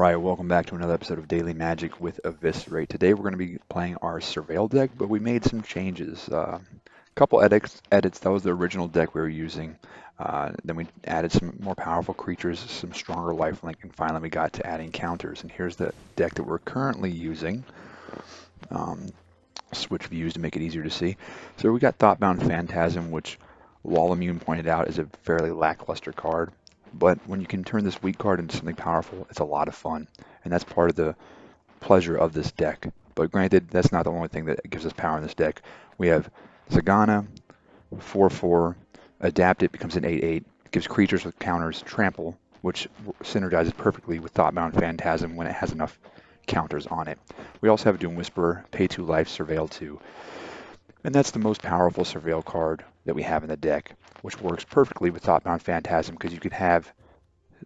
Alright, welcome back to another episode of Daily Magic with Eviscerate. Today we're going to be playing our Surveil deck, but we made some changes. A couple edits. That was the original deck we were using. Then we added some more powerful creatures, some stronger lifelink, and finally we got to adding counters. And here's the deck that we're currently using. Switch views to make it easier to see. So we got Thoughtbound Phantasm, which Wallimune pointed out is a fairly lackluster card. But when you can turn this weak card into something powerful, it's a lot of fun. And that's part of the pleasure of this deck. But granted, that's not the only thing that gives us power in this deck. We have Zagana, 4/4, adapt it, becomes an 8/8, gives creatures with counters trample, which synergizes perfectly with Thoughtbound Phantasm when it has enough counters on it. We also have Doom Whisperer, pay 2 life, Surveil 2. And that's the most powerful Surveil card that we have in the deck, which works perfectly with Thoughtbound Phantasm because you could have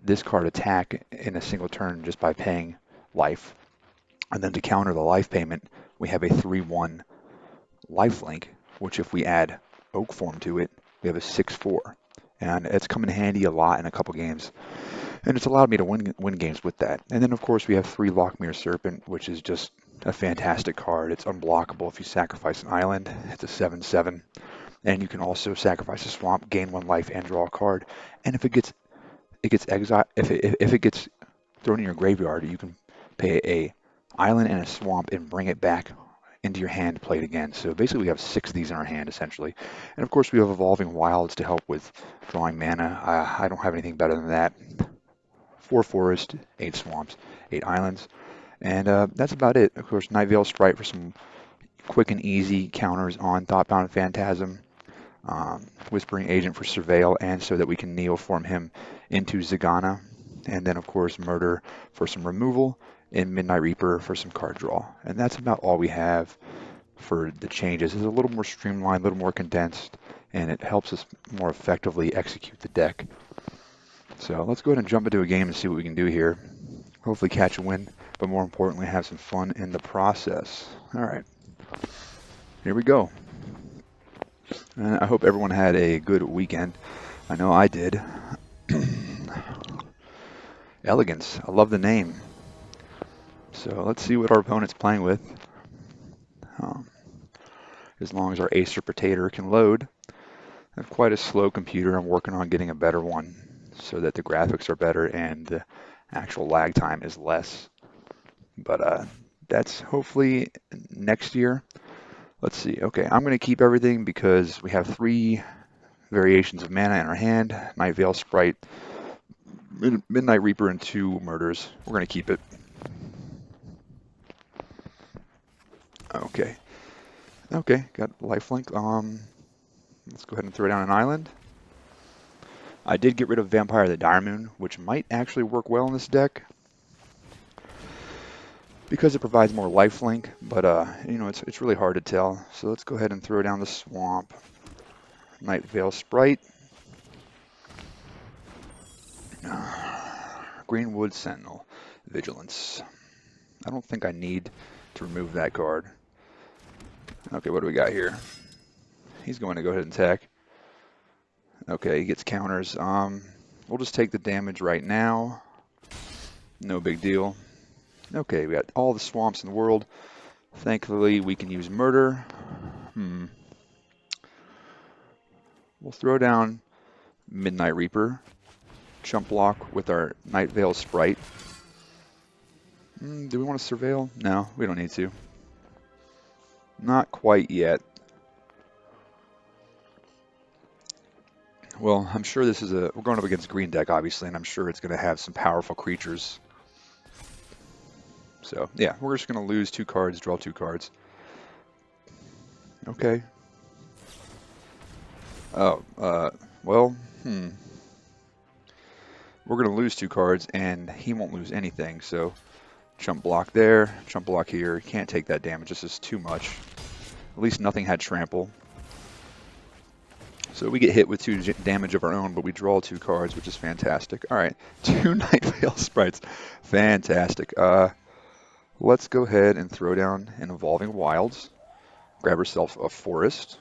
this card attack in a single turn just by paying life. And then to counter the life payment, we have a 3/1 Lifelink, which if we add Oak Form to it, we have a 6/4. And it's come in handy a lot in a couple games. And it's allowed me to win games with that. And then, of course, we have 3 Lockmere Serpent, which is just a fantastic card. It's unblockable if you sacrifice an island. It's a 7/7. And you can also sacrifice a swamp, gain 1 life, and draw a card. And if it gets exiled, if it gets thrown in your graveyard, you can pay a island and a swamp and bring it back into your hand to play it again. So basically we have 6 of these in our hand essentially. And of course we have Evolving Wilds to help with drawing mana. I don't have anything better than that. 4 forest, 8 swamps, 8 islands. And that's about it. Of course, Nightveil Sprite for some quick and easy counters on Thoughtbound Phantasm. Whispering Agent for Surveil, and so that we can neoform him into Zagana. And then, of course, Murder for some removal, and Midnight Reaper for some card draw. And that's about all we have for the changes. It's a little more streamlined, a little more condensed, and it helps us more effectively execute the deck. So let's go ahead and jump into a game and see what we can do here. Hopefully catch a win, but more importantly, have some fun in the process. All right, here we go. And I hope everyone had a good weekend. I know I did. Elegance, I love the name. So let's see what our opponent's playing with. As long as our Acer Potato can load. I have quite a slow computer. I'm working on getting a better one so that the graphics are better and the actual lag time is less. But that's hopefully next year. Let's see. Okay, I'm going to keep everything because we have 3 variations of mana in our hand. Nightveil Sprite, Midnight Reaper, and 2 Murders. We're going to keep it. Okay. Okay, got Lifelink. Let's go ahead and throw down an island. I did get rid of Vampire the Dire Moon, which might actually work well in this deck because it provides more lifelink, but you know, it's really hard to tell. So let's go ahead and throw down the swamp. Nightveil Sprite. Greenwood Sentinel. Vigilance. I don't think I need to remove that card. Okay, what do we got here? He's going to go ahead and attack. Okay, he gets counters. We'll just take the damage right now. No big deal. Okay, we got all the swamps in the world. Thankfully, we can use Murder. We'll throw down Midnight Reaper. Chump block with our Nightveil Sprite. Do we want to Surveil? No, we don't need to. Not quite yet. Well, I'm sure this is we're going up against green deck, obviously, and I'm sure it's going to have some powerful creatures. So, yeah, we're just going to lose 2 cards, draw 2 cards. Okay. Oh, well, We're going to lose 2 cards, and he won't lose anything, so chump block there, chump block here. Can't take that damage. This is too much. At least nothing had trample. So we get hit with 2 damage of our own, but we draw 2 cards, which is fantastic. All right, 2 Nightveil Sprites. Fantastic. Let's go ahead and throw down an Evolving Wilds. Grab ourselves a Forest.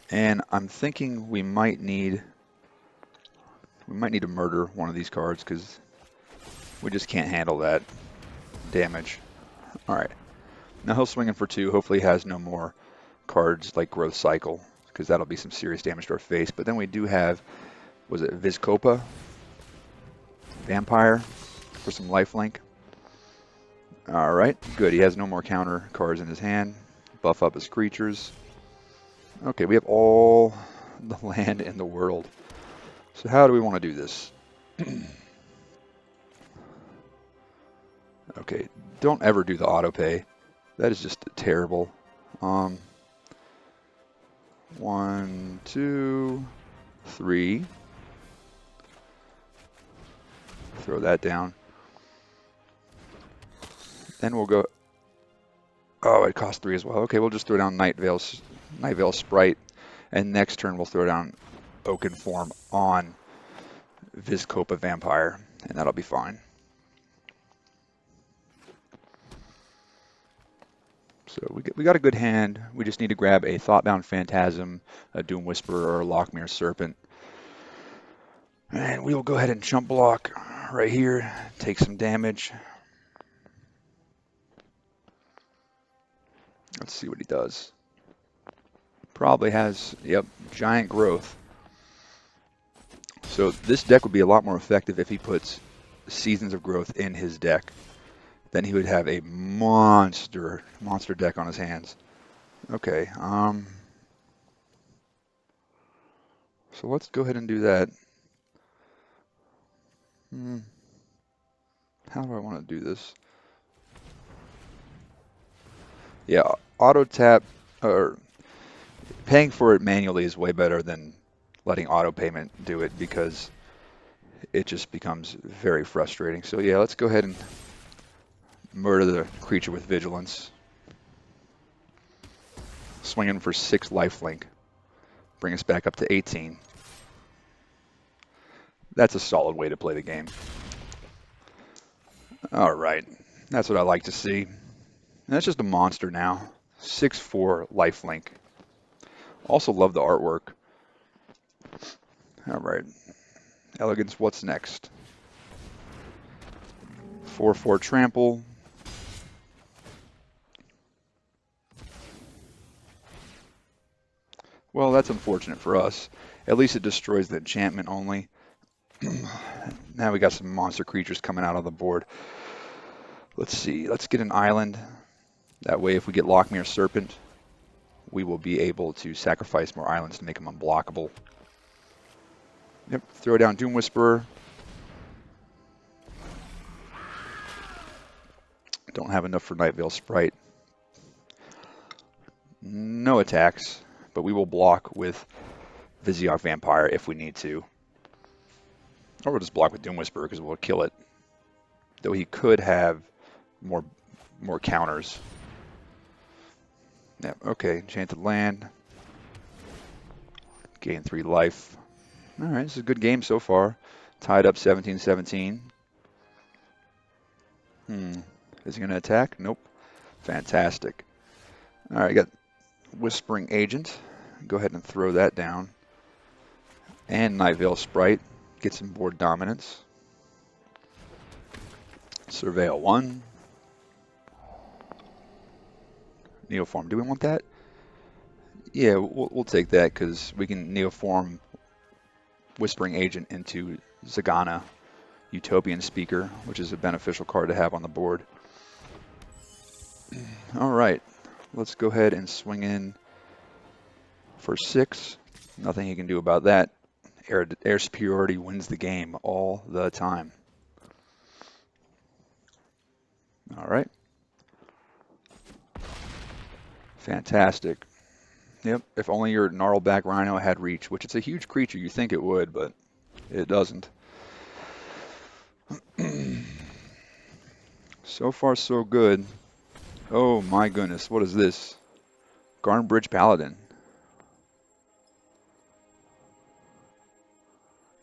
And I'm thinking we might need We might need to murder one of these cards because we just can't handle that damage. All right. Now he'll swing in for 2. Hopefully he has no more cards like Growth Cycle, because that'll be some serious damage to our face. But then we do have, was it Vizcopa? Vampire for some lifelink. All right, good. He has no more counter cards in his hand. Buff up his creatures. Okay, we have all the land in the world. So how do we want to do this? Okay, don't ever do the auto pay. That is just terrible. 1, 2, 3. Throw that down. Then we'll go. Oh, it costs 3 as well. Okay, we'll just throw down Night Veil Sprite, and next turn we'll throw down Oaken Form on Vizcopa Vampire, and that'll be fine. So we got a good hand. We just need to grab a Thoughtbound Phantasm, a Doom Whisperer, or a Lockmere Serpent. And we'll go ahead and chump block right here, take some damage. Let's see what he does. Probably has, yep, Giant Growth. So this deck would be a lot more effective if he puts Seasons of Growth in his deck. Then he would have a monster deck on his hands. Okay, so let's go ahead and do that. How do I want to do this? Yeah, auto tap, or paying for it manually is way better than letting auto payment do it, because it just becomes very frustrating. So yeah, let's go ahead and murder the creature with Vigilance. Swinging for 6 lifelink. Bring us back up to 18. That's a solid way to play the game. All right, that's what I like to see. And that's just a monster now. 6/4 lifelink. Also love the artwork. All right, Elegance, what's next? 4/4 trample. Well, that's unfortunate for us. At least it destroys the enchantment only. Now we got some monster creatures coming out on the board. Let's see. Let's get an island. That way, if we get Lockmere Serpent, we will be able to sacrifice more islands to make them unblockable. Yep. Throw down Doom Whisperer. Don't have enough for Night Veil Sprite. No attacks, but we will block with Viziok Vampire if we need to. Or we'll just block with Doom Whisperer because we'll kill it. Though he could have more counters. Yep, okay, Enchanted Land. Gain 3 life. Alright, this is a good game so far. Tied up 17-17. Is he going to attack? Nope. Fantastic. Alright, got Whispering Agent. Go ahead and throw that down. And Night Veil Sprite. Get some board dominance. Surveil 1. Neoform. Do we want that? Yeah, we'll take that because we can Neoform Whispering Agent into Zagana, Utopian Speaker, which is a beneficial card to have on the board. All right, let's go ahead and swing in for 6. Nothing he can do about that. Air superiority wins the game all the time. All right. Fantastic. Yep, if only your Gnarlback Rhino had reach, which it's a huge creature. You think it would, but it doesn't. So far, so good. Oh my goodness, what is this? Garnbridge Paladin.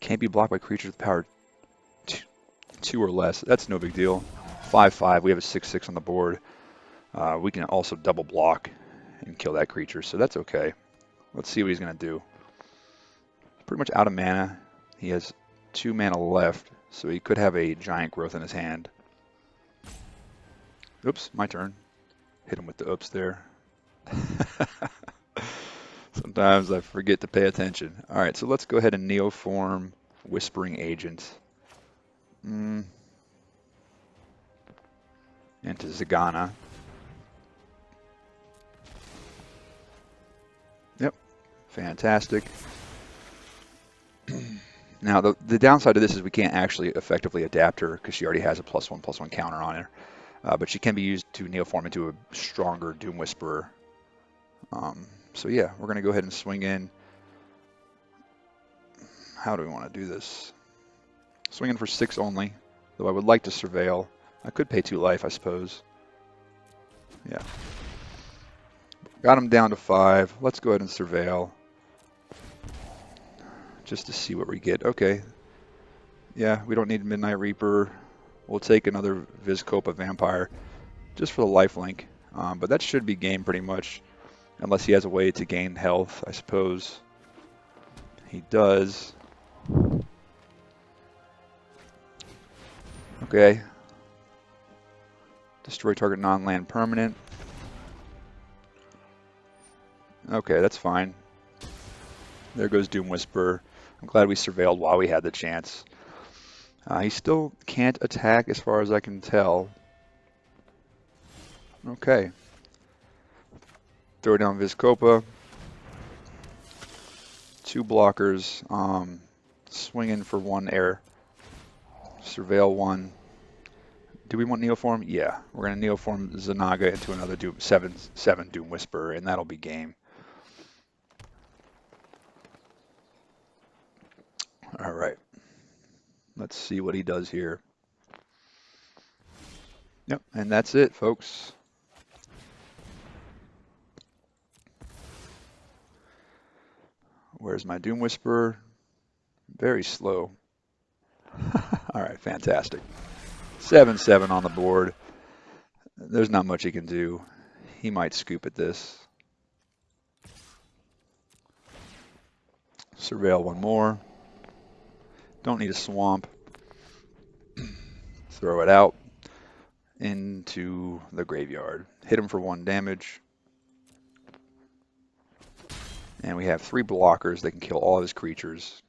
Can't be blocked by creatures with power 2 or less. That's no big deal. 5/5, we have a 6/6 on the board. We can also double block and kill that creature, so that's okay. Let's see what he's going to do. Pretty much out of mana. He has 2 mana left, so he could have a giant growth in his hand. Oops, my turn. Hit him with the oops there. Sometimes I forget to pay attention. All right, so let's go ahead and Neoform Whispering Agent into Zagana. Yep, fantastic. Now, the downside of this is we can't actually effectively adapt her because she already has a +1/+1 counter on her. But she can be used to Neoform into a stronger Doom Whisperer. So yeah, we're going to go ahead and swing in. How do we want to do this? Swing in for 6 only, though I would like to Surveil. I could pay 2 life, I suppose. Yeah. Got him down to 5. Let's go ahead and Surveil. Just to see what we get. Okay. Yeah, we don't need Midnight Reaper. We'll take another Vizkopa Vampire just for the lifelink. But that should be game pretty much. Unless he has a way to gain health, I suppose. He does. Okay. Destroy target non-land permanent. Okay, that's fine. There goes Doom Whisperer. I'm glad we surveilled while we had the chance. He still can't attack as far as I can tell. Okay. Throw down Vizkopa. 2 blockers. Swing in for 1 air. Surveil 1. Do we want Neoform? Yeah. We're going to Neoform Zanaga into another 7 Doom Whisperer, and that'll be game. All right. Let's see what he does here. Yep, and that's it, folks. Where's my Doom Whisperer? Very slow. All right, fantastic. 7/7 on the board. There's not much he can do. He might scoop at this. Surveil 1 more. Don't need a swamp. Throw it out into the graveyard. Hit him for 1 damage. And we have 3 blockers that can kill all of his creatures.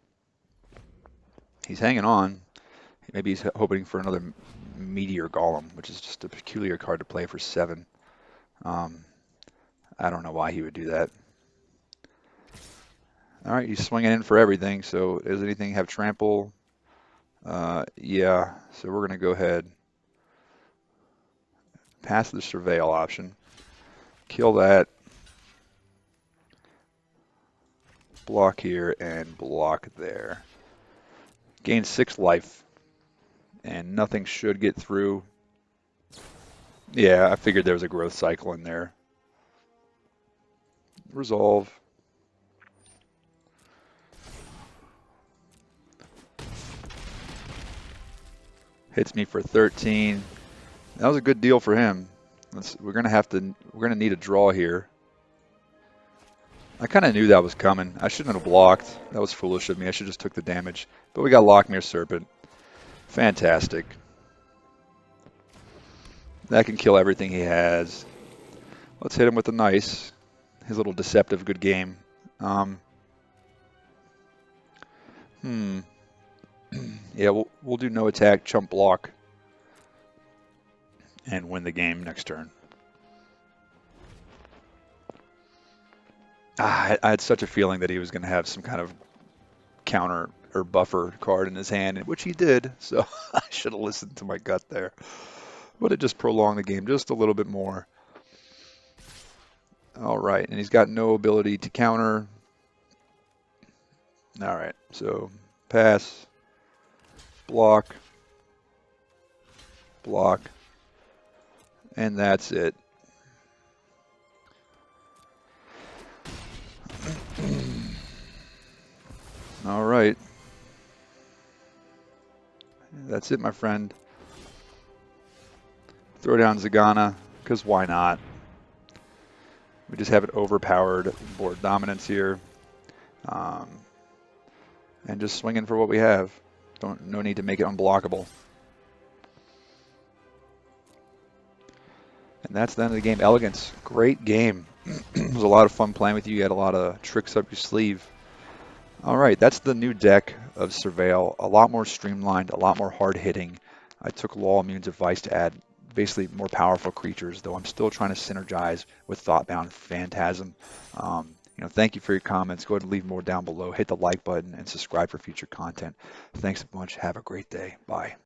He's hanging on. Maybe he's hoping for another Meteor Golem, which is just a peculiar card to play for 7. I don't know why he would do that. All right, he's swinging in for everything. So does anything have trample? Yeah, so we're going to go ahead. Pass the Surveil option. Kill that. Block here and block there. Gain 6 life. And nothing should get through. Yeah, I figured there was a growth cycle in there. Resolve. Hits me for 13. That was a good deal for him. We're gonna need a draw here. I kind of knew that was coming. I shouldn't have blocked. That was foolish of me. I should just took the damage. But we got Lochmere Serpent. Fantastic. That can kill everything he has. Let's hit him with a nice, his little deceptive good game. Yeah, we'll do no attack, chump block, and win the game next turn. I had such a feeling that he was going to have some kind of counter or buffer card in his hand, which he did, so I should have listened to my gut there. But it just prolonged the game just a little bit more. All right, and he's got no ability to counter. All right, so pass, block, block, and that's it. All right. That's it, my friend. Throw down Zagana, because why not? We just have it overpowered board dominance here. And just swinging for what we have. No need to make it unblockable. And that's the end of the game. Elegance, great game. It was a lot of fun playing with you. You had a lot of tricks up your sleeve. All right, that's the new deck of Surveil. A lot more streamlined, a lot more hard hitting. I took Law Immune's advice to add basically more powerful creatures, though I'm still trying to synergize with Thoughtbound Phantasm. Thank you for your comments. Go ahead and leave more down below. Hit the like button and subscribe for future content. Thanks a bunch. Have a great day. Bye.